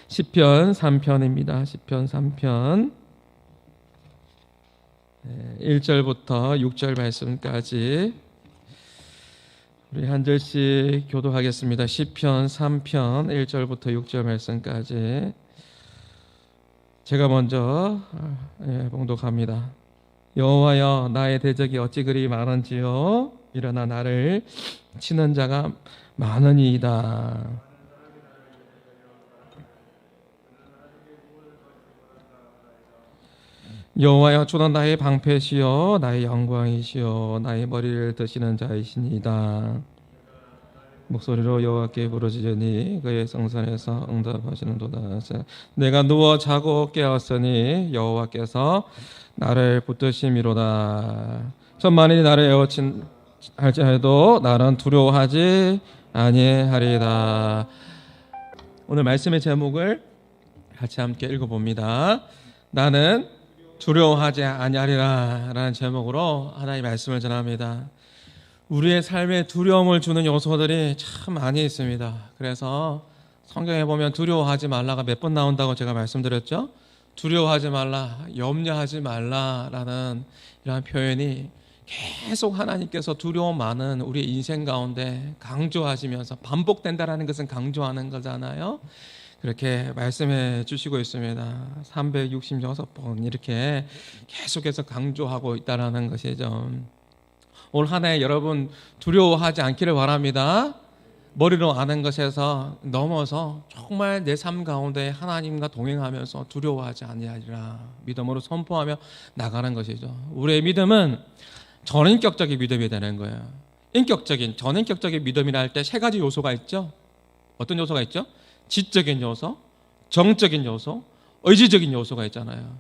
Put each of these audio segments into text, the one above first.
시편 3편입니다. 시편 3편 1절부터 6절 말씀까지 우리 한 절씩 교도하겠습니다. 시편 3편 1절부터 6절 말씀까지 제가 먼저 봉독합니다. 여호와여, 나의 대적이 어찌 그리 많은지요. 일어나 나를 치는 자가 많으니이다. 여호와여, 주는 나의 방패시요 나의 영광이시요 나의 머리를 드시는 자이시니이다. 목소리로 여호와께 부르짖으니 그의 성산에서 응답하시는도다. 내가 누워 자고 깨었으니 여호와께서 나를 붙드심이로다. 천만이 나를 에워친 할지라도 나는 두려워하지 아니하리이다. 오늘 말씀의 제목을 같이 함께 읽어봅니다. 나는 두려워하지 아니하리라 라는 제목으로 하나님의 말씀을 전합니다. 우리의 삶에 두려움을 주는 요소들이 참 많이 있습니다. 그래서 성경에 보면 두려워하지 말라가 몇 번 나온다고 제가 말씀드렸죠. 두려워하지 말라, 염려하지 말라라는 이러한 표현이 계속 하나님께서 두려움 많은 우리 인생 가운데 강조하시면서 반복된다라는 것은 강조하는 거잖아요. 그렇게 말씀해 주시고 있습니다. 366번 이렇게 계속해서 강조하고 있다는 것이죠. 올 한 해 여러분 두려워하지 않기를 바랍니다. 머리로 아는 것에서 넘어서 정말 내 삶 가운데 하나님과 동행하면서 두려워하지 아니하리라 믿음으로 선포하며 나가는 것이죠. 우리의 믿음은 전인격적인 믿음이 되는 거예요. 인격적인, 전인격적인 믿음이라 할 때 세 가지 요소가 있죠. 어떤 요소가 있죠? 지적인 요소, 정적인 요소, 의지적인 요소가 있잖아요.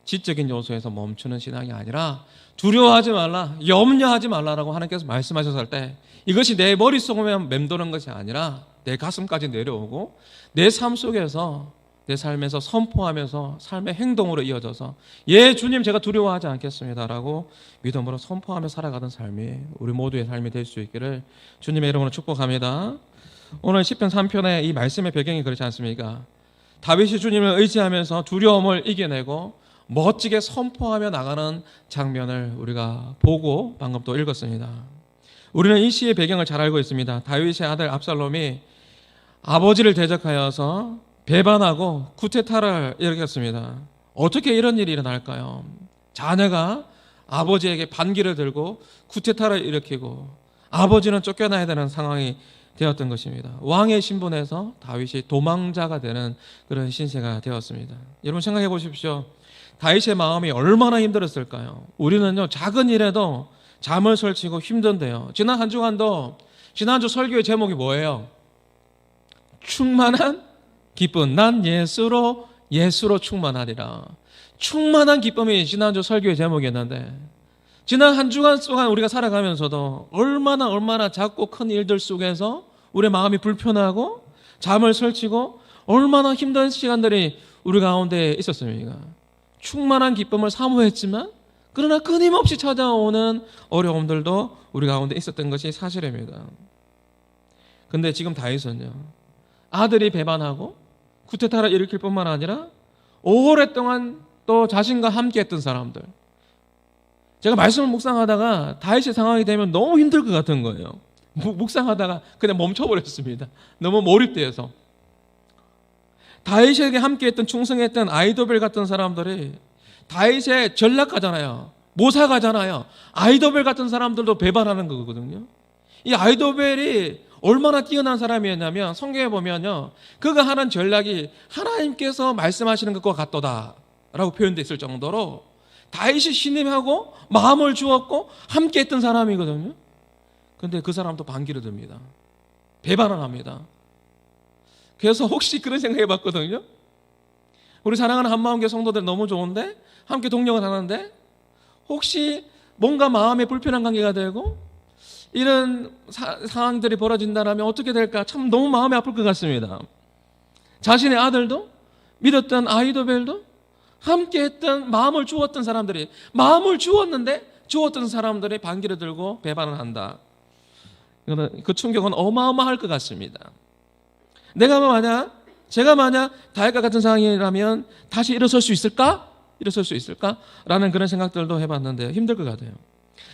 지적인 요소에서 멈추는 신앙이 아니라 두려워하지 말라, 염려하지 말라라고 하나님께서 말씀하셨을 때 이것이 내 머릿속에만 맴도는 것이 아니라 내 가슴까지 내려오고 내 삶 속에서 내 삶에서 선포하면서 삶의 행동으로 이어져서 예 주님 제가 두려워하지 않겠습니다라고 믿음으로 선포하며 살아가는 삶이 우리 모두의 삶이 될 수 있기를 주님의 이름으로 축복합니다. 오늘 시편 3편의 이 말씀의 배경이 그렇지 않습니까? 다윗이 주님을 의지하면서 두려움을 이겨내고 멋지게 선포하며 나가는 장면을 우리가 보고 방금 또 읽었습니다. 우리는 이 시의 배경을 잘 알고 있습니다. 다윗의 아들 압살롬이 아버지를 대적하여서 배반하고 쿠데타를 일으켰습니다. 어떻게 이런 일이 일어날까요? 자녀가 아버지에게 반기를 들고 쿠데타를 일으키고 아버지는 쫓겨나야 되는 상황이 되었던 것입니다. 왕의 신분에서 다윗이 도망자가 되는 그런 신세가 되었습니다. 여러분 생각해 보십시오. 다윗의 마음이 얼마나 힘들었을까요? 우리는요 작은 일에도 잠을 설치고 힘든데요. 지난 한 주간도 지난주 설교의 제목이 뭐예요? 충만한 기쁨. 난 예수로 충만하리라. 충만한 기쁨이 지난주 설교의 제목이었는데 지난 한 주간 동안 우리가 살아가면서도 얼마나 작고 큰 일들 속에서 우리의 마음이 불편하고 잠을 설치고 얼마나 힘든 시간들이 우리 가운데 있었습니까? 충만한 기쁨을 사모했지만 그러나 끊임없이 찾아오는 어려움들도 우리 가운데 있었던 것이 사실입니다. 근데 지금 다윗은요 아들이 배반하고 쿠데타를 일으킬 뿐만 아니라 오랫동안 또 자신과 함께했던 사람들, 제가 말씀을 묵상하다가 다윗의 상황이 되면 너무 힘들 것 같은 거예요. 묵상하다가 그냥 멈춰버렸습니다. 너무 몰입돼서. 다윗에게 함께했던 충성했던 아이도벨 같은 사람들이 다윗의 전략가잖아요. 모사가잖아요. 아이도벨 같은 사람들도 배반하는 거거든요. 이 아이도벨이 얼마나 뛰어난 사람이었냐면 성경에 보면요 그가 하는 전략이 하나님께서 말씀하시는 것과 같도다 라고 표현되어 있을 정도로 다윗이 신임하고 마음을 주었고 함께했던 사람이거든요. 그런데 그 사람도 반기를 듭니다. 배반을 합니다. 그래서 혹시 그런 생각해 봤거든요. 우리 사랑하는 한마음교회 성도들 너무 좋은데 함께 동력을 하는데 혹시 뭔가 마음에 불편한 관계가 되고 이런 상황들이 벌어진다면 어떻게 될까 참 너무 마음이 아플 것 같습니다. 자신의 아들도 믿었던 아이도벨도 함께했던 마음을 주었던 사람들이 마음을 주었던 사람들이 반기를 들고 배반을 한다. 그 충격은 어마어마할 것 같습니다. 내가 만약 제가 만약 다윗과 같은 상황이라면 다시 일어설 수 있을까? 일어설 수 있을까? 라는 그런 생각들도 해봤는데 힘들 것 같아요.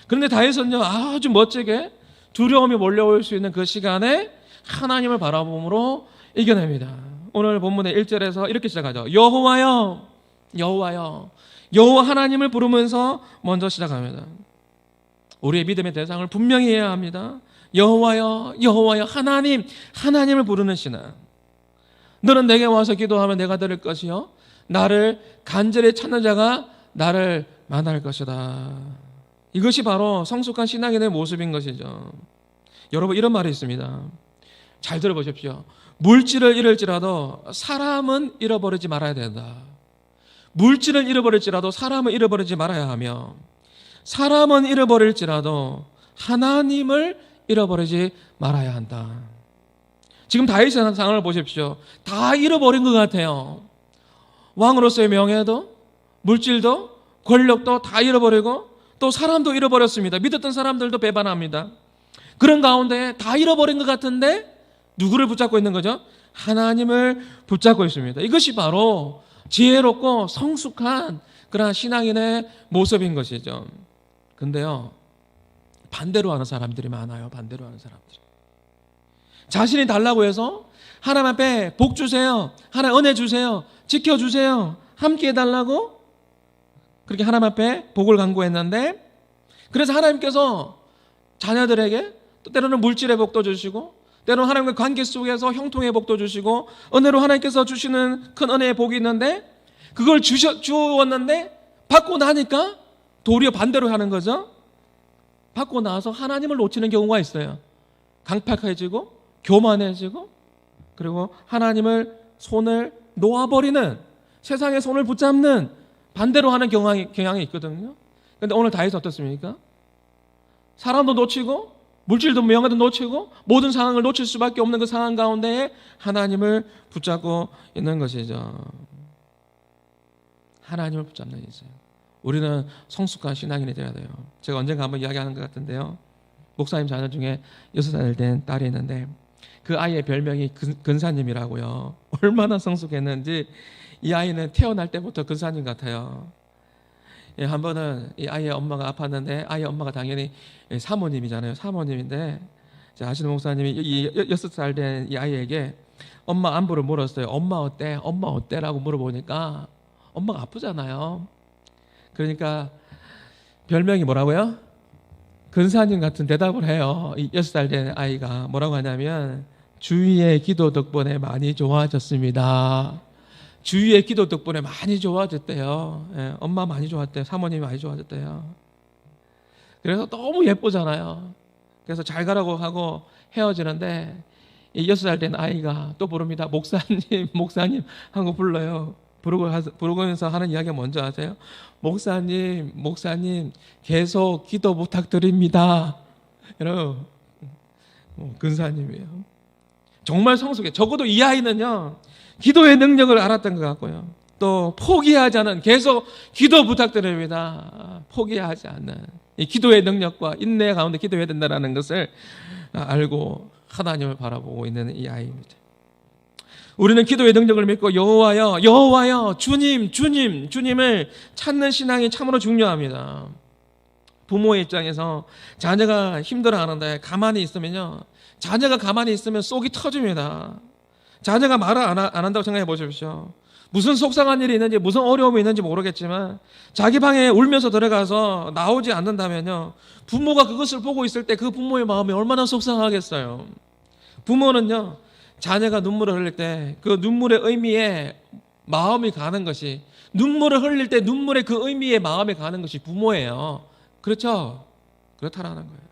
그런데 다윗은요, 아주 멋지게 두려움이 몰려올 수 있는 그 시간에 하나님을 바라봄으로 이겨냅니다. 오늘 본문의 1절에서 이렇게 시작하죠. 여호와여, 여호와여. 여호와 하나님을 부르면서 먼저 시작합니다. 우리의 믿음의 대상을 분명히 해야 합니다. 여호와여, 여호와여. 하나님을 부르는 신앙. 너는 내게 와서 기도하면 내가 들을 것이요 나를 간절히 찾는 자가 나를 만날 것이다. 이것이 바로 성숙한 신앙인의 모습인 것이죠. 여러분, 이런 말이 있습니다. 잘 들어보십시오. 물질을 잃을지라도 사람은 잃어버리지 말아야 된다. 물질을 잃어버릴지라도 사람을 잃어버리지 말아야 하며, 사람은 잃어버릴지라도 하나님을 잃어버리지 말아야 한다. 지금 다윗의 상황을 보십시오. 다 잃어버린 것 같아요. 왕으로서의 명예도, 물질도, 권력도 다 잃어버리고 또 사람도 잃어버렸습니다. 믿었던 사람들도 배반합니다. 그런 가운데 다 잃어버린 것 같은데 누구를 붙잡고 있는 거죠? 하나님을 붙잡고 있습니다. 이것이 바로 지혜롭고 성숙한 그러한 신앙인의 모습인 것이죠. 근데요, 반대로 하는 사람들이 많아요. 반대로 하는 사람들이. 자신이 달라고 해서 하나님 앞에 복 주세요, 하나님 은혜 주세요, 지켜주세요, 함께 해달라고 그렇게 하나님 앞에 복을 간구했는데, 그래서 하나님께서 자녀들에게 또 때로는 물질의 복도 주시고, 때로는 하나님과 관계 속에서 형통의 복도 주시고, 은혜로 하나님께서 주시는 큰 은혜의 복이 있는데, 그걸 주었는데 받고 나니까 도리어 반대로 하는 거죠. 받고 나서 하나님을 놓치는 경우가 있어요. 강팍해지고 교만해지고, 그리고 하나님을 손을 놓아버리는, 세상의 손을 붙잡는 반대로 하는 경향이 있거든요. 그런데 오늘 다윗은 어떻습니까? 사람도 놓치고 물질도 명예도 놓치고 모든 상황을 놓칠 수밖에 없는 그 상황 가운데에 하나님을 붙잡고 있는 것이죠. 하나님을 붙잡는 인생. 우리는 성숙한 신앙인이 되어야 돼요. 제가 언젠가 한번 이야기하는 것 같은데요, 목사님 자녀 중에 6살 된 딸이 있는데 그 아이의 별명이 근사님이라고요. 얼마나 성숙했는지 이 아이는 태어날 때부터 근사님 같아요. 예, 한 번은 이 아이의 엄마가 아팠는데, 아이의 엄마가 당연히 사모님이잖아요. 사모님인데 아시는 목사님이 이 6살 된 이 아이에게 엄마 안부를 물었어요. 엄마 어때? 엄마 어때? 라고 물어보니까 엄마가 아프잖아요. 그러니까 별명이 뭐라고요? 근사님 같은 대답을 해요. 이 6살 된 아이가 뭐라고 하냐면, 주위의 기도 덕분에 많이 좋아졌습니다. 주위의 기도 덕분에 많이 좋아졌대요. 예, 엄마 많이 좋았대요. 사모님이 많이 좋아졌대요. 그래서 너무 예쁘잖아요. 그래서 잘 가라고 하고 헤어지는데 이 6살 된 아이가 또 부릅니다. 목사님, 목사님 하고 불러요. 부르면서 하는 이야기가 뭔지 아세요? 목사님, 목사님 계속 기도 부탁드립니다. 여러분, 근사님이에요. 정말 성숙해. 적어도 이 아이는요, 기도의 능력을 알았던 것 같고요, 또 포기하지 않은, 계속 기도 부탁드립니다, 포기하지 않는 이 기도의 능력과 인내 가운데 기도해야 된다는 것을 알고 하나님을 바라보고 있는 이 아이입니다. 우리는 기도의 능력을 믿고 여호와여, 여호와여, 주님, 주님, 주님을 찾는 신앙이 참으로 중요합니다. 부모의 입장에서 자녀가 힘들어하는데 가만히 있으면요, 자녀가 가만히 있으면 속이 터집니다. 자녀가 말을 안 한다고 생각해 보십시오. 무슨 속상한 일이 있는지, 무슨 어려움이 있는지 모르겠지만 자기 방에 울면서 들어가서 나오지 않는다면요, 부모가 그것을 보고 있을 때 그 부모의 마음이 얼마나 속상하겠어요. 부모는요, 자녀가 눈물을 흘릴 때 그 눈물의 의미에 마음이 가는 것이, 눈물을 흘릴 때 눈물의 그 의미에 마음이 가는 것이 부모예요. 그렇죠? 그렇다라는 거예요.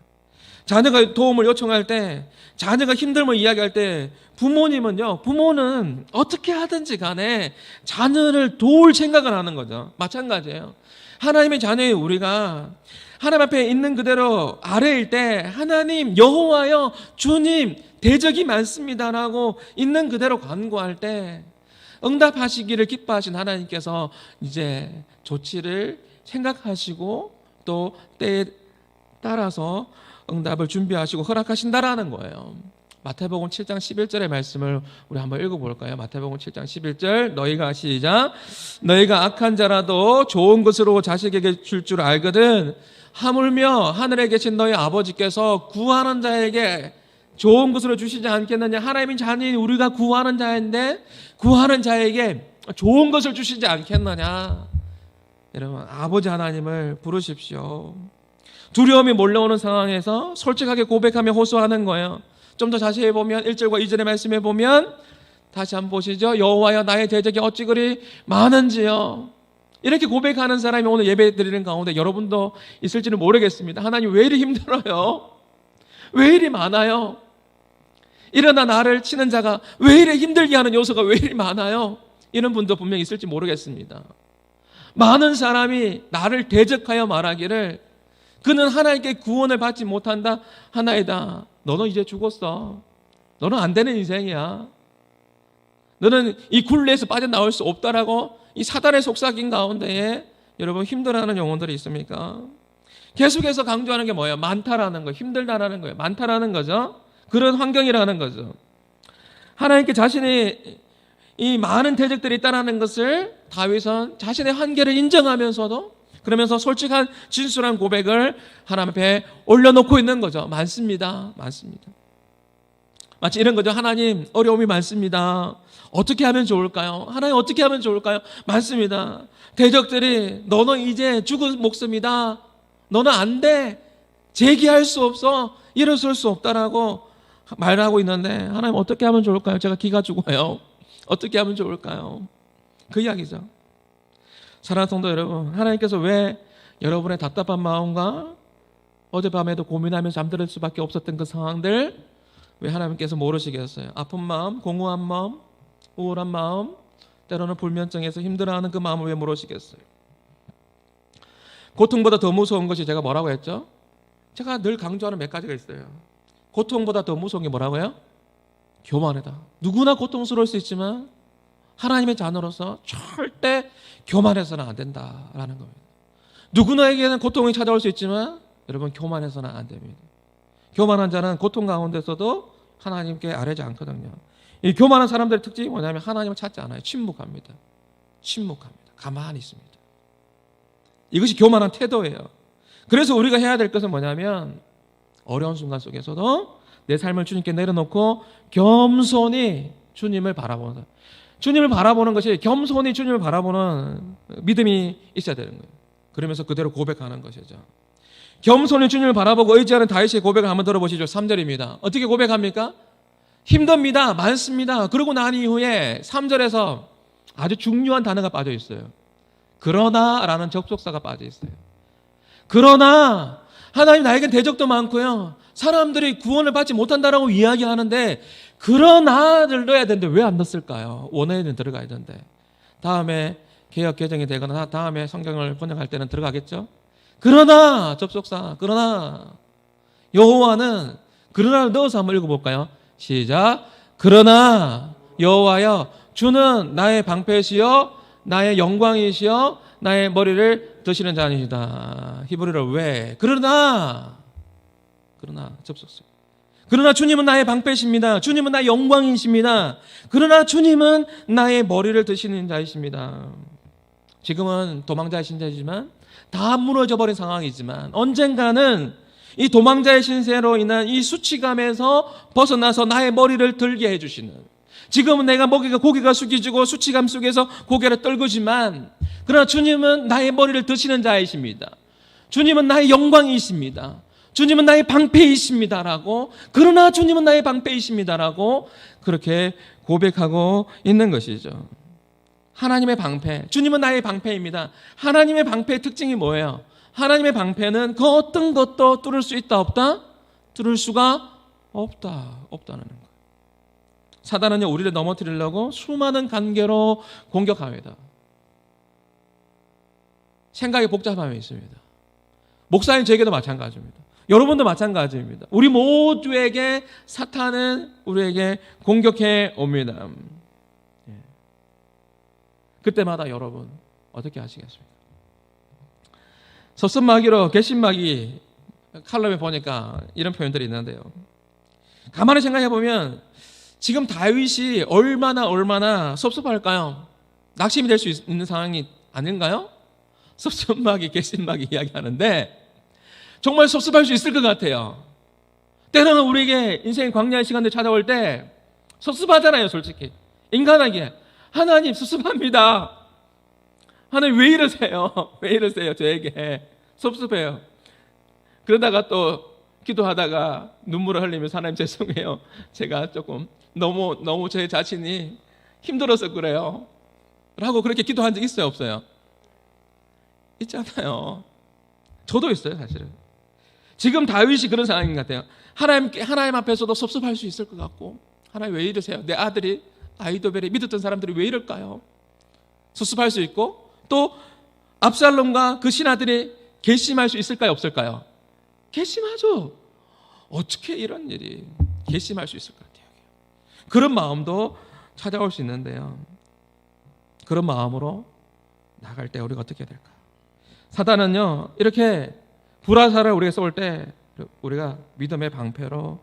자녀가 도움을 요청할 때, 자녀가 힘듦을 이야기할 때 부모는 어떻게 하든지 간에 자녀를 도울 생각을 하는 거죠. 마찬가지예요. 하나님의 자녀의 우리가 하나님 앞에 있는 그대로 아래일 때, 하나님, 여호와여, 주님, 대적이 많습니다라고 있는 그대로 간구할 때 응답하시기를 기뻐하신 하나님께서 이제 조치를 생각하시고 또 때에 따라서 응답을 준비하시고 허락하신다라는 거예요. 마태복음 7장 11절의 말씀을 우리 한번 읽어볼까요? 마태복음 7장 11절 너희가 시작 너희가 악한 자라도 좋은 것으로 자식에게 줄 줄 알거든 하물며 하늘에 계신 너희 아버지께서 구하는 자에게 좋은 것으로 주시지 않겠느냐. 하나님의 자녀인 우리가 구하는 자인데 구하는 자에게 좋은 것을 주시지 않겠느냐. 여러분 아버지 하나님을 부르십시오. 두려움이 몰려오는 상황에서 솔직하게 고백하며 호소하는 거예요. 좀 더 자세히 보면 1절과 2절의 말씀에 보면 다시 한번 보시죠. 여호와여 나의 대적이 어찌 그리 많은지요. 이렇게 고백하는 사람이 오늘 예배 드리는 가운데 여러분도 있을지는 모르겠습니다. 하나님 왜 이리 힘들어요? 왜 이리 많아요? 일어나 나를 치는 자가 왜 이리 힘들게 하는 요소가 왜 이리 많아요? 이런 분도 분명히 있을지 모르겠습니다. 많은 사람이 나를 대적하여 말하기를 그는 하나님께 구원을 받지 못한다 하나이다. 너는 이제 죽었어. 너는 안 되는 인생이야. 너는 이 굴레에서 빠져나올 수 없다라고 이 사단의 속삭임 가운데에 여러분 힘들어하는 영혼들이 있습니까? 계속해서 강조하는 게 뭐예요? 많다라는 거, 힘들다라는 거예요. 많다라는 거죠. 그런 환경이라는 거죠. 하나님께 자신이 이 많은 대적들이 있다는 것을 다윗은 자신의 한계를 인정하면서도 그러면서 솔직한 진솔한 고백을 하나님 앞에 올려놓고 있는 거죠. 많습니다. 많습니다. 마치 이런 거죠. 하나님 어려움이 많습니다. 어떻게 하면 좋을까요? 하나님 어떻게 하면 좋을까요? 많습니다. 대적들이 너는 이제 죽은 목숨이다. 너는 안 돼. 재기할 수 없어. 일어설 수 없다라고 말하고 있는데 하나님 어떻게 하면 좋을까요? 제가 기가 죽어요. 어떻게 하면 좋을까요? 그 이야기죠. 사랑하는 성도 여러분, 하나님께서 왜 여러분의 답답한 마음과 어젯밤에도 고민하면서 잠들 수밖에 없었던 그 상황들 왜 하나님께서 모르시겠어요? 아픈 마음, 공허한 마음, 우울한 마음, 때로는 불면증에서 힘들어하는 그 마음을 왜 모르시겠어요? 고통보다 더 무서운 것이 제가 뭐라고 했죠? 제가 늘 강조하는 몇 가지가 있어요. 고통보다 더 무서운 게 뭐라고요? 교만이다. 누구나 고통스러울 수 있지만 하나님의 자녀로서 절대 교만해서는 안 된다라는 겁니다. 누구나에게는 고통이 찾아올 수 있지만 여러분 교만해서는 안 됩니다. 교만한 자는 고통 가운데서도 하나님께 아뢰지 않거든요. 이 교만한 사람들의 특징이 뭐냐면 하나님을 찾지 않아요. 침묵합니다. 침묵합니다. 가만히 있습니다. 이것이 교만한 태도예요. 그래서 우리가 해야 될 것은 뭐냐면 어려운 순간 속에서도 내 삶을 주님께 내려놓고 겸손히 주님을 바라보는 주님을 바라보는 것이 겸손히 주님을 바라보는 믿음이 있어야 되는 거예요. 그러면서 그대로 고백하는 것이죠. 겸손히 주님을 바라보고 의지하는 다윗의 고백을 한번 들어보시죠. 3절입니다. 어떻게 고백합니까? 힘듭니다. 많습니다. 그러고 난 이후에 3절에서 아주 중요한 단어가 빠져 있어요. 그러나라는 접속사가 빠져 있어요. 그러나 하나님 나에겐 대적도 많고요. 사람들이 구원을 받지 못한다라고 이야기하는데 그러나를 넣어야 되는데 왜 안 넣었을까요? 원어에는 들어가야 되는데 다음에 개역 개정이 되거나 다음에 성경을 번역할 때는 들어가겠죠? 그러나 접속사 그러나 여호와는 그러나를 넣어서 한번 읽어볼까요? 시작. 그러나 여호와여 주는 나의 방패시여 나의 영광이시여 나의 머리를 드시는 자니시다. 히브리어로 왜? 그러나 접속사. 그러나 주님은 나의 방패십니다. 주님은 나의 영광이십니다. 그러나 주님은 나의 머리를 드시는 자이십니다. 지금은 도망자의 신세지만 다 무너져버린 상황이지만 언젠가는 이 도망자의 신세로 인한 이 수치감에서 벗어나서 나의 머리를 들게 해주시는 지금은 내가 고개가 숙여지고 수치감 속에서 고개를 떨구지만 그러나 주님은 나의 머리를 드시는 자이십니다. 주님은 나의 영광이십니다. 주님은 나의 방패이십니다라고 그러나 주님은 나의 방패이십니다라고 그렇게 고백하고 있는 것이죠. 하나님의 방패, 주님은 나의 방패입니다. 하나님의 방패의 특징이 뭐예요? 하나님의 방패는 그 어떤 것도 뚫을 수 있다 없다? 뚫을 수가 없다는 거예요. 사단은요 우리를 넘어뜨리려고 수많은 관계로 공격합니다. 생각이 복잡함이 있습니다. 목사님 저에게도 마찬가지입니다. 여러분도 마찬가지입니다. 우리 모두에게 사탄은 우리에게 공격해 옵니다. 그때마다 여러분 어떻게 하시겠습니까? 서슴마기로 개심마기 칼럼에 보니까 이런 표현들이 있는데요. 가만히 생각해 보면 지금 다윗이 얼마나 섭섭할까요? 낙심이 될 수 있는 상황이 아닌가요? 섭섭하게 괘씸하게 이야기하는데 정말 섭섭할 수 있을 것 같아요. 때로는 우리에게 인생 광야의 시간들 찾아올 때 섭섭하잖아요. 솔직히 인간에게 하나님 섭섭합니다. 하나님 왜 이러세요? 왜 이러세요? 저에게 섭섭해요. 그러다가 또 기도하다가 눈물을 흘리면서 하나님 죄송해요. 제가 조금 너무 제 자신이 힘들어서 그래요. 라고 그렇게 기도한 적 있어요? 없어요? 있잖아요. 저도 있어요, 사실은. 지금 다윗이 그런 상황인 것 같아요. 하나님 앞에서도 섭섭할 수 있을 것 같고, 하나님 왜 이러세요? 내 아들이 아히도벨이 믿었던 사람들이 왜 이럴까요? 섭섭할 수 있고, 또 압살롬과 그 신하들이 괘씸할 수 있을까요? 없을까요? 괘씸하죠. 어떻게 이런 일이 괘씸할 수 있을 것 같아요. 그런 마음도 찾아올 수 있는데요. 그런 마음으로 나갈 때 우리가 어떻게 해야 될까? 사단은요, 이렇게 불화살을 우리가 쏠 때 우리가 믿음의 방패로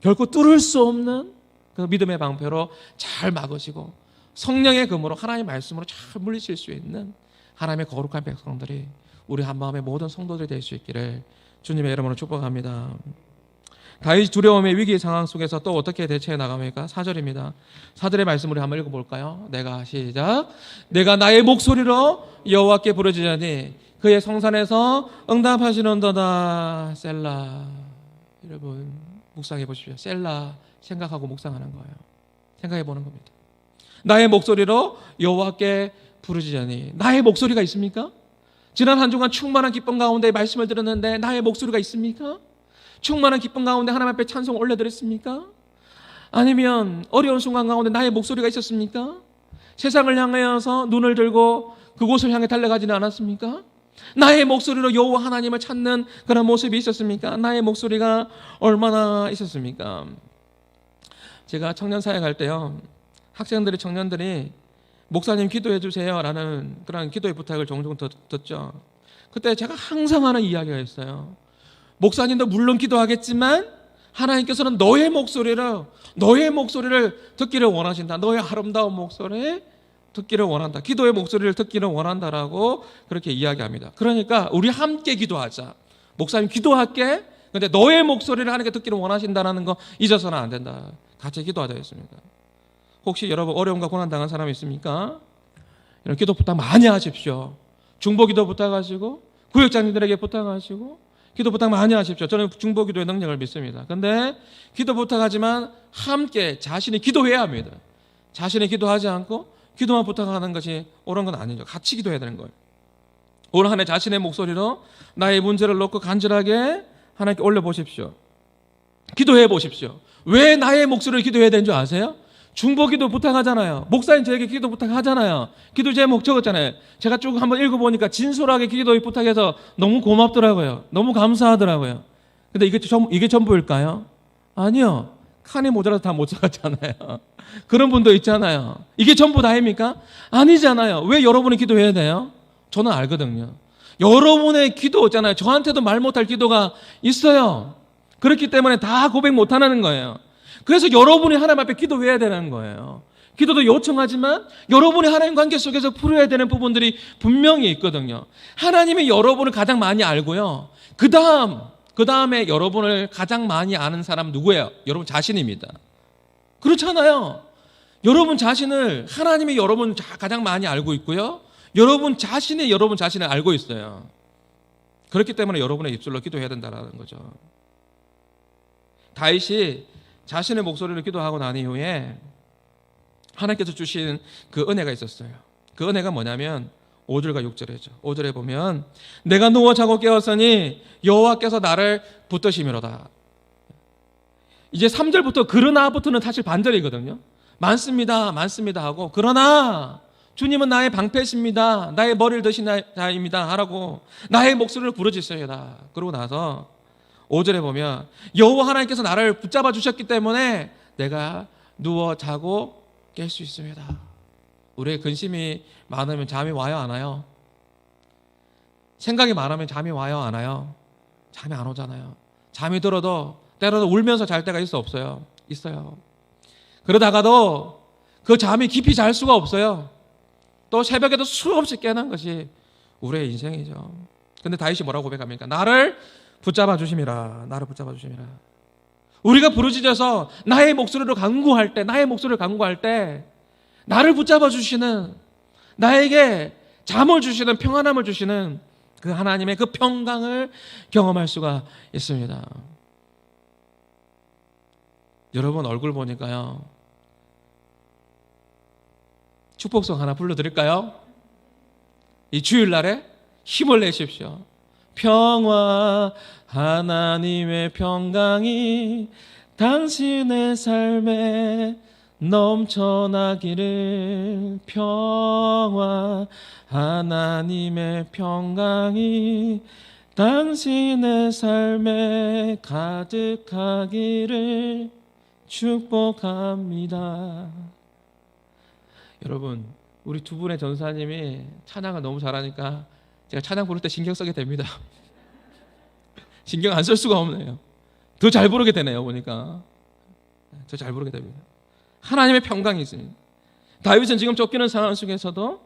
결코 뚫을 수 없는 그 믿음의 방패로 잘 막으시고 성령의 검으로 하나님의 말씀으로 잘 물리칠 수 있는 하나님의 거룩한 백성들이 우리 한마음의 모든 성도들이 될 수 있기를 주님의 이름으로 축복합니다. 다윗이 두려움의 위기 상황 속에서 또 어떻게 대처해 나갑니까? 4절입니다. 4절의 말씀을 한번 읽어볼까요? 시작. 내가 나의 목소리로 여호와께 부르짖으니 그의 성산에서 응답하시는도다. 셀라. 여러분 묵상해 보십시오. 셀라 생각하고 묵상하는 거예요. 생각해 보는 겁니다. 나의 목소리로 여호와께 부르짖으니 나의 목소리가 있습니까? 지난 한 주간 충만한 기쁨 가운데 말씀을 들었는데 나의 목소리가 있습니까? 충만한 기쁨 가운데 하나님 앞에 찬송 올려드렸습니까? 아니면 어려운 순간 가운데 나의 목소리가 있었습니까? 세상을 향하여서 눈을 들고 그곳을 향해 달려가지는 않았습니까? 나의 목소리로 여호와 하나님을 찾는 그런 모습이 있었습니까? 나의 목소리가 얼마나 있었습니까? 제가 청년사회 갈 때요, 학생들이 청년들이 목사님 기도해 주세요 라는 그런 기도의 부탁을 종종 듣죠. 그때 제가 항상 하는 이야기가 있어요. 목사님도 물론 기도하겠지만 하나님께서는 너의 목소리를 듣기를 원하신다. 너의 아름다운 목소리 듣기를 원한다. 기도의 목소리를 듣기를 원한다라고 그렇게 이야기합니다. 그러니까 우리 함께 기도하자. 목사님 기도할게. 근데 너의 목소리를 하나님께 듣기를 원하신다는 거 잊어서는 안 된다. 같이 기도하자 했습니다. 혹시 여러분 어려움과 고난 당한 사람이 있습니까? 이런 기도 부탁 많이 하십시오. 중보기도 부탁하시고 구역장님들에게 부탁하시고 기도 부탁 많이 하십시오. 저는 중보기도의 능력을 믿습니다. 그런데 기도 부탁하지만 함께 자신이 기도해야 합니다. 자신이 기도하지 않고 기도만 부탁하는 것이 옳은 건 아니죠. 같이 기도해야 되는 거예요. 올 한 해 자신의 목소리로 나의 문제를 놓고 간절하게 하나님께 올려보십시오. 기도해 보십시오. 왜 나의 목소리를 기도해야 되는 줄 아세요? 중보기도 부탁하잖아요. 목사님 저에게 기도 부탁하잖아요. 기도 제목 적었잖아요. 제가 쭉 한번 읽어보니까 진솔하게 기도 부탁해서 너무 고맙더라고요. 너무 감사하더라고요. 근데 이게 전부일까요? 아니요. 칸이 모자라서 다 못 적었잖아요. 그런 분도 있잖아요. 이게 전부 다입니까? 아니잖아요. 왜 여러분이 기도해야 돼요? 저는 알거든요. 여러분의 기도 있잖아요. 저한테도 말 못할 기도가 있어요. 그렇기 때문에 다 고백 못하는 거예요. 그래서 여러분이 하나님 앞에 기도해야 되는 거예요. 기도도 요청하지만 여러분이 하나님 관계 속에서 풀어야 되는 부분들이 분명히 있거든요. 하나님이 여러분을 가장 많이 알고요. 그 다음에 여러분을 가장 많이 아는 사람 누구예요? 여러분 자신입니다. 그렇잖아요. 여러분 자신을 하나님이 여러분 가장 많이 알고 있고요. 여러분 자신이 여러분 자신을 알고 있어요. 그렇기 때문에 여러분의 입술로 기도해야 된다는 거죠. 다윗이 자신의 목소리를 기도하고 난 이후에 하나님께서 주신 그 은혜가 있었어요. 그 은혜가 뭐냐면 5절과 6절이죠. 5절에 보면 내가 누워 자고 깨었으니 여호와께서 나를 붙드심이로다. 이제 3절부터 그러나부터는 사실 반절이거든요. 많습니다 하고 그러나 주님은 나의 방패십니다. 나의 머리를 드신 자입니다 하라고 나의 목소리를 부르짖으리이다. 그러고 나서 5절에 보면 여호와 하나님께서 나를 붙잡아 주셨기 때문에 내가 누워 자고 깰 수 있습니다. 우리의 근심이 많으면 잠이 와요 안 와요? 생각이 많으면 잠이 와요 안 와요? 잠이 안 오잖아요. 잠이 들어도 때로는 울면서 잘 때가 있어 없어요? 있어요. 그러다가도 그 잠이 깊이 잘 수가 없어요. 또 새벽에도 수없이 깨는 것이 우리의 인생이죠. 근데 다윗이 뭐라고 고백합니까? 나를 붙잡아 주심이라. 나를 붙잡아 주심이라. 우리가 부르짖어서 나의 목소리를 간구할 때, 나를 붙잡아 주시는, 나에게 잠을 주시는, 평안함을 주시는 그 하나님의 그 평강을 경험할 수가 있습니다. 여러분 얼굴 보니까요, 축복성 하나 불러드릴까요? 이 주일날에 힘을 내십시오. 평화, 하나님의 평강이 당신의 삶에 넘쳐나기를. 평화, 하나님의 평강이 당신의 삶에 가득하기를 축복합니다. 여러분, 우리 두 분의 전사님이 찬양을 너무 잘하니까 제가 찬양 부를 때 신경 쓰게 됩니다. 신경 안 쓸 수가 없네요. 더 잘 부르게 되네요. 보니까 더 잘 부르게 됩니다. 하나님의 평강이 있습니다. 다윗은 지금 쫓기는 상황 속에서도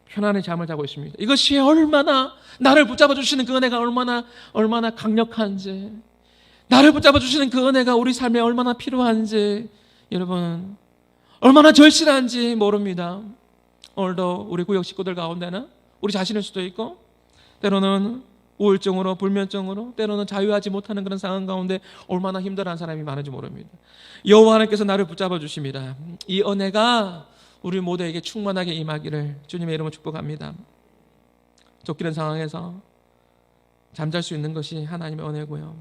편안히 잠을 자고 있습니다. 이것이 얼마나 나를 붙잡아 주시는 그 은혜가 얼마나 강력한지, 나를 붙잡아 주시는 그 은혜가 우리 삶에 얼마나 필요한지, 여러분 얼마나 절실한지 모릅니다. 오늘도 우리 구역 식구들 가운데는 우리 자신일 수도 있고, 때로는 우울증으로, 불면증으로, 때로는 자유하지 못하는 그런 상황 가운데 얼마나 힘들어하는 사람이 많은지 모릅니다. 여호와 하나님께서 나를 붙잡아 주십니다. 이 은혜가 우리 모두에게 충만하게 임하기를 주님의 이름으로 축복합니다. 쫓기는 상황에서 잠잘 수 있는 것이 하나님의 은혜고요.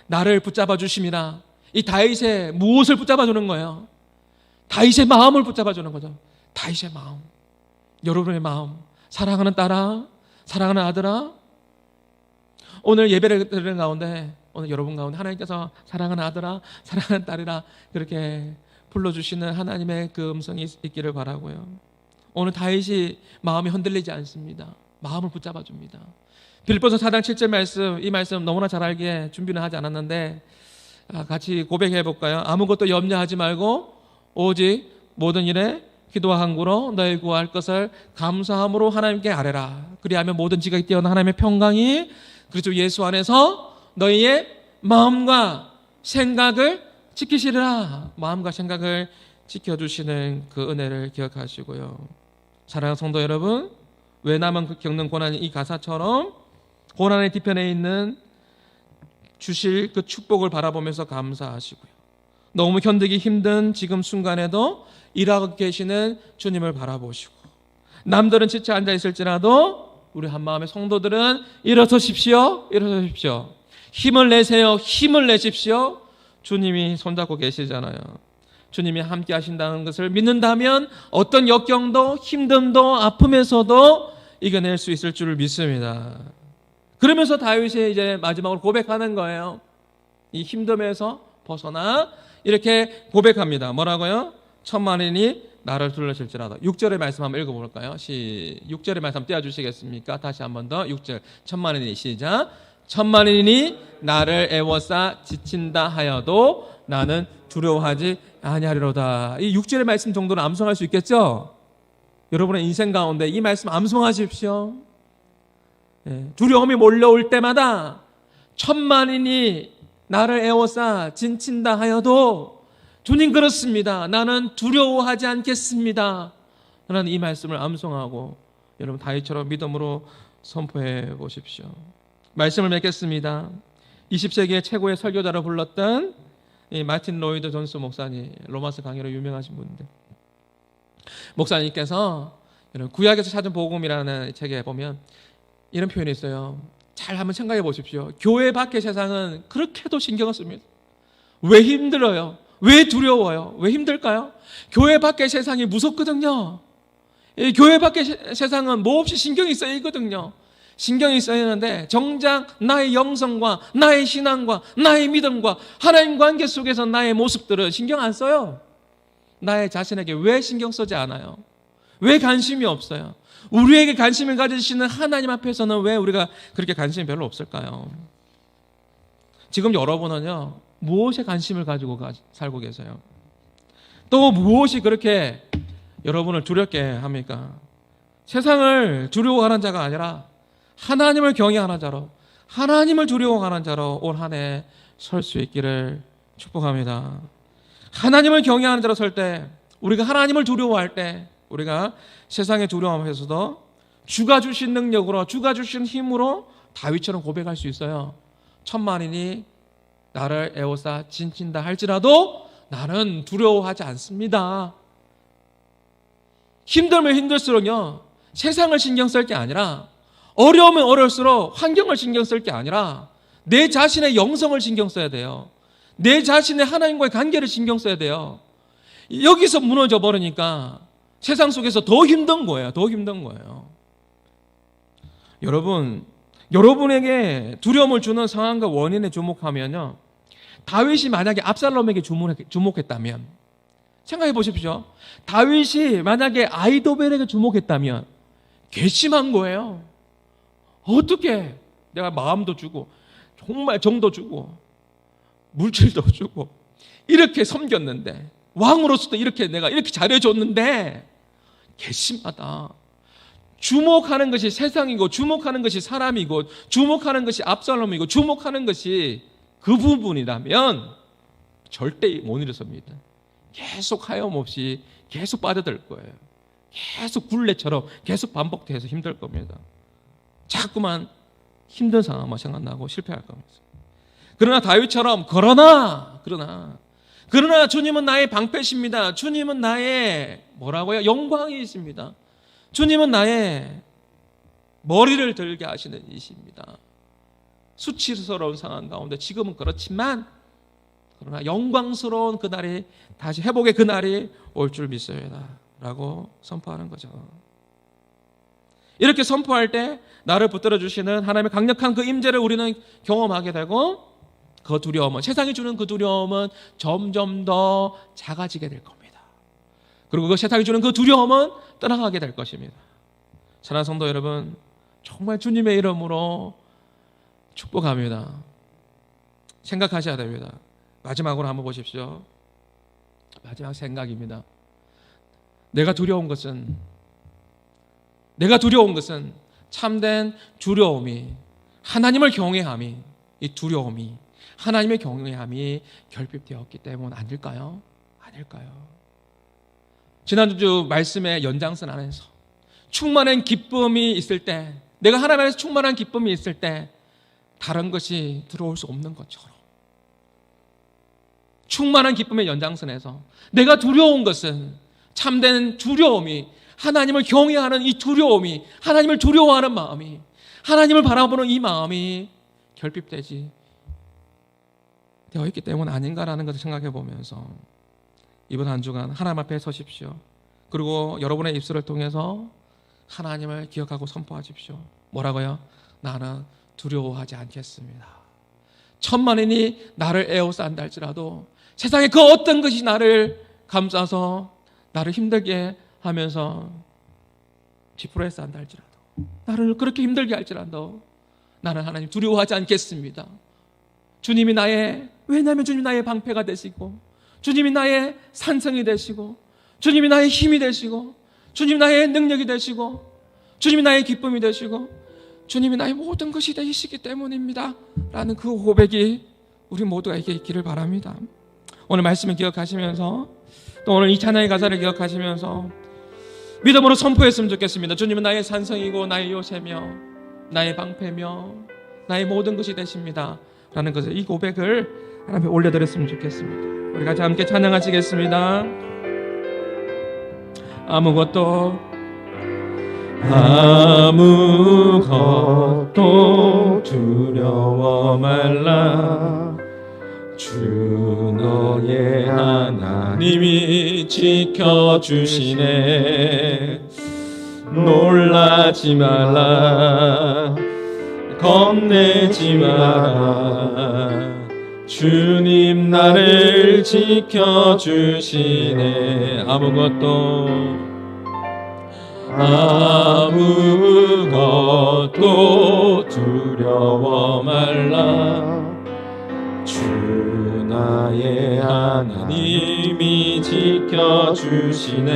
나를 붙잡아 주심이라. 이 다윗의 무엇을 붙잡아 주는 거예요? 다윗의 마음을 붙잡아 주는 거죠. 다윗의 마음, 여러분의 마음. 사랑하는 딸아, 사랑하는 아들아, 오늘 예배를 드리는 가운데, 오늘 여러분 가운데 하나님께서 사랑하는 아들아, 사랑하는 딸이라 그렇게 불러주시는 하나님의 그 음성이 있기를 바라고요. 오늘 다윗이 마음이 흔들리지 않습니다. 마음을 붙잡아 줍니다. 빌립보서 4장 7절 말씀, 이 말씀 너무나 잘 알기에 준비는 하지 않았는데 같이 고백해 볼까요? 아무것도 염려하지 말고 오직 모든 일에 기도와 간구로 너희 구할 것을 감사함으로 하나님께 아뢰라. 그리하면 모든 지각이 뛰어난 하나님의 평강이 그리스도 예수 안에서 너희의 마음과 생각을 지키시리라. 마음과 생각을 지켜주시는 그 은혜를 기억하시고요. 사랑하는 성도 여러분, 외나만 겪는 고난이 이 가사처럼 고난의 뒤편에 있는 주실 그 축복을 바라보면서 감사하시고요. 너무 견디기 힘든 지금 순간에도 일하고 계시는 주님을 바라보시고, 남들은 지쳐 앉아 있을지라도 우리 한마음의 성도들은 일어서십시오. 일어서십시오. 힘을 내세요. 힘을 내십시오. 주님이 손잡고 계시잖아요. 주님이 함께 하신다는 것을 믿는다면 어떤 역경도 힘듦도 아픔에서도 이겨낼 수 있을 줄을 믿습니다. 그러면서 다윗이 이제 마지막으로 고백하는 거예요. 이 힘듦에서 벗어나 이렇게 고백합니다. 뭐라고요? 천만인이 나를 둘러칠지라도. 6절의 말씀 한번 읽어볼까요? 6절의 말씀 띄워주시겠습니까? 다시 한번 더 6절. 천만인이 시작. 천만인이 나를 애워싸 지친다 하여도 나는 두려워하지 아니하리로다. 이 6절의 말씀 정도는 암송할 수 있겠죠? 여러분의 인생 가운데 이 말씀 암송하십시오. 두려움이 몰려올 때마다 천만인이 나를 애워싸 지친다 하여도 주님 그렇습니다. 나는 두려워하지 않겠습니다. 나는 이 말씀을 암송하고 여러분 다윗처럼 믿음으로 선포해 보십시오. 말씀을 맺겠습니다. 20세기의 최고의 설교자로 불렀던 이 마틴 로이드 존스 목사님, 로마서 강의로 유명하신 분인데, 목사님께서 구약에서 찾은 복음이라는 책에 보면 이런 표현이 있어요. 잘 한번 생각해 보십시오. 교회 밖의 세상은 그렇게도 신경을 씁니다. 왜 힘들어요? 왜 두려워요? 왜 힘들까요? 교회 밖의 세상이 무섭거든요. 이 교회 밖의 세상은 몹시 신경이 쓰이거든요. 신경이 쓰이는데 정작 나의 영성과 나의 신앙과 나의 믿음과 하나님 관계 속에서 나의 모습들은 신경 안 써요. 나의 자신에게 왜 신경 쓰지 않아요? 왜 관심이 없어요? 우리에게 관심을 가지시는 하나님 앞에서는 왜 우리가 그렇게 관심이 별로 없을까요? 지금 여러분은요, 무엇에 관심을 가지고 살고 계세요? 또 무엇이 그렇게 여러분을 두렵게 합니까? 세상을 두려워하는 자가 아니라 하나님을 경외하는 자로, 하나님을 두려워하는 자로 올 한 해 설 수 있기를 축복합니다. 하나님을 경외하는 자로 설 때, 우리가 하나님을 두려워할 때, 우리가 세상의 두려움에서도 주가 주신 능력으로, 주가 주신 힘으로 다윗처럼 고백할 수 있어요. 천만인이 나를 에워싸 진친다 할지라도 나는 두려워하지 않습니다. 힘들면 힘들수록요, 세상을 신경 쓸 게 아니라, 어려우면 어려울수록 환경을 신경 쓸 게 아니라 내 자신의 영성을 신경 써야 돼요. 내 자신의 하나님과의 관계를 신경 써야 돼요. 여기서 무너져 버리니까 세상 속에서 더 힘든 거예요. 더 힘든 거예요. 여러분에게 두려움을 주는 상황과 원인에 주목하면요, 다윗이 만약에 압살롬에게 주목했다면, 생각해 보십시오. 다윗이 만약에 아히도벨에게 주목했다면 괘씸한 거예요. 어떻게 내가 마음도 주고 정말 정도 주고 물질도 주고 이렇게 섬겼는데, 왕으로서도 내가 이렇게 잘해줬는데 괘씸하다. 주목하는 것이 세상이고, 주목하는 것이 사람이고, 주목하는 것이 압살롬이고, 주목하는 것이 그 부분이라면 절대 못 일어섭니다. 계속 하염없이 계속 빠져들 거예요. 계속 굴레처럼 계속 반복돼서 힘들 겁니다. 자꾸만 힘든 상황만 생각나고 실패할 겁니다. 그러나 다윗처럼 그러나 주님은 나의 방패십니다. 주님은 나의 영광이 있습니다. 주님은 나의 머리를 들게 하시는 이십니다. 수치스러운 상황 가운데 지금은 그렇지만, 그러나 영광스러운 그날이, 다시 회복의 그날이 올 줄 믿습니다 라고 선포하는 거죠. 이렇게 선포할 때 나를 붙들어 주시는 하나님의 강력한 그 임재를 우리는 경험하게 되고, 그 두려움은, 세상이 주는 그 두려움은 점점 더 작아지게 될 겁니다. 그리고 그 세상이 주는 그 두려움은 떠나가게 될 것입니다. 사랑하는 성도 여러분, 정말 주님의 이름으로 축복합니다. 생각하셔야 됩니다. 마지막으로 한번 보십시오. 마지막 생각입니다. 내가 두려운 것은 참된 두려움이, 하나님을 경외함이, 이 두려움이 하나님의 경외함이 결핍되었기 때문 아닐까요? 지난주 말씀의 연장선 안에서 충만한 기쁨이 있을 때, 내가 하나님 안에서 충만한 기쁨이 있을 때 다른 것이 들어올 수 없는 것처럼, 충만한 기쁨의 연장선에서 내가 두려운 것은 참된 두려움이, 하나님을 경외하는 이 두려움이, 하나님을 두려워하는 마음이, 하나님을 바라보는 이 마음이 결핍되지 되어 있기 때문 아닌가라는 것을 생각해 보면서 이번 한 주간 하나님 앞에 서십시오. 그리고 여러분의 입술을 통해서 하나님을 기억하고 선포하십시오. 뭐라고요? 나는 두려워하지 않겠습니다. 천만인이 나를 에워싼다 할지라도, 세상에 그 어떤 것이 나를 감싸서 나를 힘들게 하면서 지푸라에서 한다 할지라도, 나를 그렇게 힘들게 할지라도 나는 하나님 두려워하지 않겠습니다. 왜냐하면 주님이 나의 방패가 되시고, 주님이 나의 산성이 되시고, 주님이 나의 힘이 되시고, 주님이 나의 능력이 되시고, 주님이 나의 기쁨이 되시고, 주님이 나의 모든 것이 되시기 때문입니다 라는 그 고백이 우리 모두에게 있기를 바랍니다. 오늘 말씀을 기억하시면서, 또 오늘 이 찬양의 가사를 기억하시면서 믿음으로 선포했으면 좋겠습니다. 주님은 나의 산성이고 나의 요새며 나의 방패며 나의 모든 것이 되십니다 라는 것을, 이 고백을 하나님께 올려드렸으면 좋겠습니다. 우리 같이 함께 찬양하시겠습니다. 아무것도 두려워 말라. 주 너의 하나님이 지켜주시네. 놀라지 말라, 겁내지 마라. 주님 나를 지켜주시네. 아무것도 두려워 말라. 주 하나님이 지켜주시네.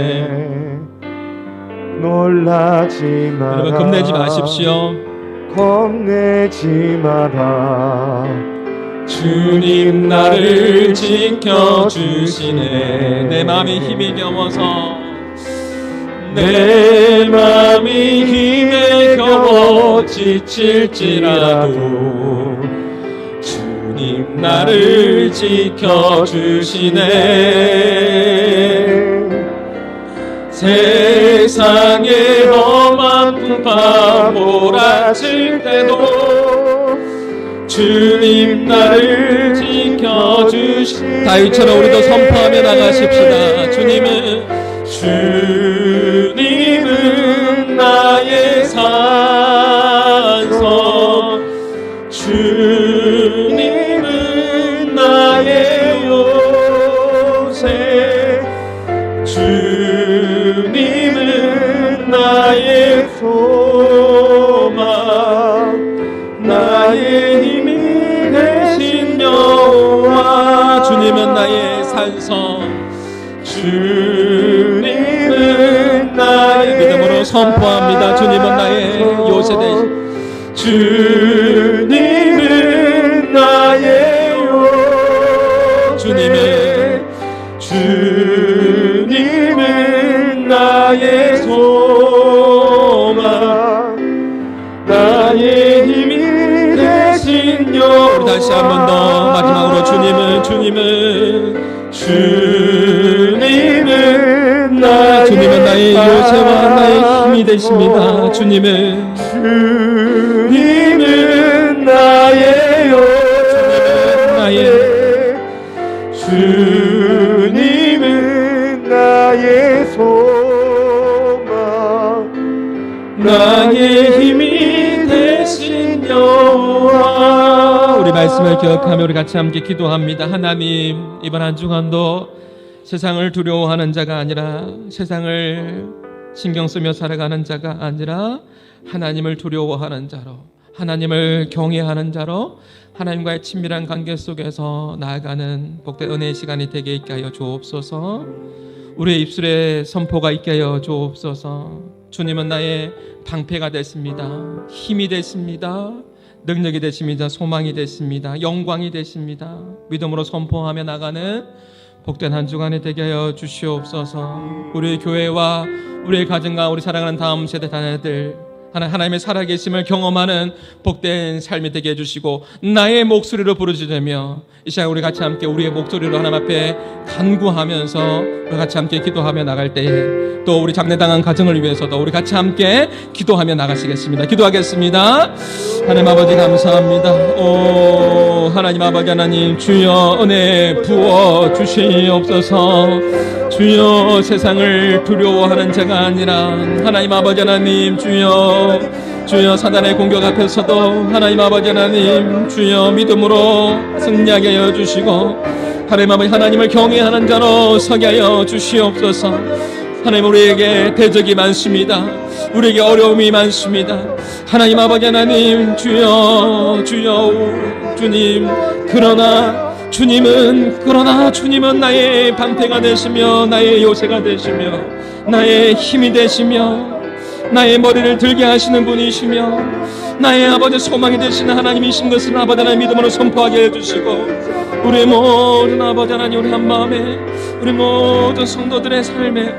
놀라지 마라. 여러분 겁내지 마십시오. 겁내지 마라. 주님 나를 지켜주시네. 내 마음이 힘이 겨워서 내 마음이 힘에 겨워 지칠지라도 주님 나를 지켜주시네. 세상에 험한 풍파 몰아칠 때도 주님 나를 지켜주시. 다윗처럼 우리도 선포하며 나가십시다. 주님은 나의 산성, 주님은 나의 요새, 주님은 나의 소망, 나의 힘이 되신 여호와. 주님은 나의 산성, 주님은 나의, 믿음으로 선포합니다. 주님은 나의 요새 되신, 주님은 나의 요새, 주님은 나의 소망, 나의 힘이 되신 여호와. 우리 다시 한 번 더 마지막으로 주님은 나의 요새와 나의 힘이 되십니다. 주님은 나의 요새, 주님은 나의 소망, 나의 힘이 되신 여호와. 우리 말씀을 기억하며 우리 같이 함께 기도합니다. 하나님, 이번 한 주간도 세상을 두려워하는 자가 아니라, 세상을 신경 쓰며 살아가는 자가 아니라 하나님을 두려워하는 자로, 하나님을 경외하는 자로 하나님과의 친밀한 관계 속에서 나아가는 복된 은혜의 시간이 되게 있게 하여 주옵소서. 우리의 입술에 선포가 있게 하여 주옵소서. 주님은 나의 방패가 됐습니다. 힘이 됐습니다. 능력이 되십니다. 소망이 되십니다. 영광이 되십니다. 믿음으로 선포하며 나가는 복된 한 주간이 되게 하여 주시옵소서. 우리 교회와 우리의 가정과 우리 사랑하는 다음 세대 자녀들 하나님의 살아계심을 경험하는 복된 삶이 되게 해주시고, 나의 목소리로 부르짖으며 이 시간 우리 같이 함께 우리의 목소리로 하나님 앞에 간구하면서 우리 같이 함께 기도하며 나갈 때에, 또 우리 장례당한 가정을 위해서도 우리 같이 함께 기도하며 나가시겠습니다. 기도하겠습니다. 하나님 아버지 감사합니다. 오 하나님 아버지 하나님, 주여 은혜 부어 주시옵소서. 주여 세상을 두려워하는 자가 아니라 하나님 아버지 하나님, 주여 사단의 공격 앞에서도 하나님 아버지 하나님, 주여 믿음으로 승리하게 하여 주시고, 하나님 아버지 하나님을 경외하는 자로 서게 하여 주시옵소서. 하나님, 우리에게 대적이 많습니다. 우리에게 어려움이 많습니다. 하나님 아버지 하나님, 주여 주님, 그러나 주님은 나의 방패가 되시며 나의 요새가 되시며 나의 힘이 되시며 나의 머리를 들게 하시는 분이시며 나의 아버지 소망이 되시는 하나님이신 것을 아버지 하나님 믿음으로 선포하게 해주시고, 우리 모든 아버지 하나님, 우리 한마음에 우리 모든 성도들의 삶에,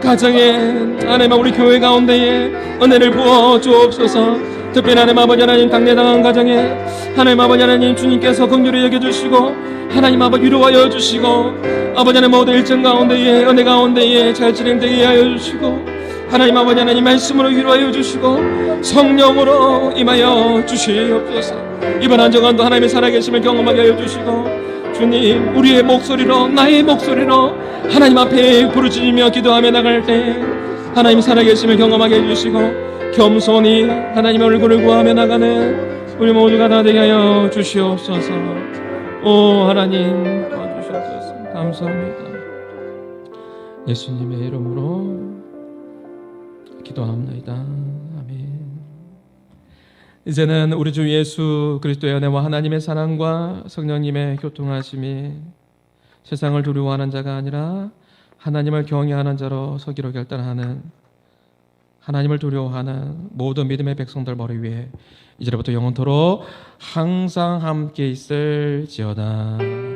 가정에, 하나님 우리 교회 가운데에 은혜를 부어 주옵소서. 특별히 하나님 아버지 하나님, 당례당한 가정에 하나님 아버지 하나님, 주님께서 긍휼히 여겨주시고 하나님 아버지 위로하여 주시고, 아버지 하나님 모든 일정 가운데에 은혜 가운데에 잘 진행되게 하여 주시고, 하나님 아버지 하나님 말씀으로 위로하여 주시고 성령으로 임하여 주시옵소서. 이번 한 주간도 하나님의 살아계심을 경험하게 하여 주시고, 주님 우리의 목소리로, 나의 목소리로 하나님 앞에 부르짖으며 기도하며 나갈 때 하나님 살아계심을 경험하게 해주시고, 겸손히 하나님의 얼굴을 구하며 나가는 우리 모두가 다 되게 하여 주시옵소서. 오 하나님 도와주시옵소서. 감사합니다. 예수님의 이름으로 기도합니다. 아멘. 이제는 우리 주 예수 그리스도의 은혜와 하나님의 사랑과 성령님의 교통하심이 세상을 두려워하는 자가 아니라 하나님을 경외하는 자로 서기로 결단하는, 하나님을 두려워하는 모든 믿음의 백성들 머리 위에 이제부터 영원토록 항상 함께 있을지어다.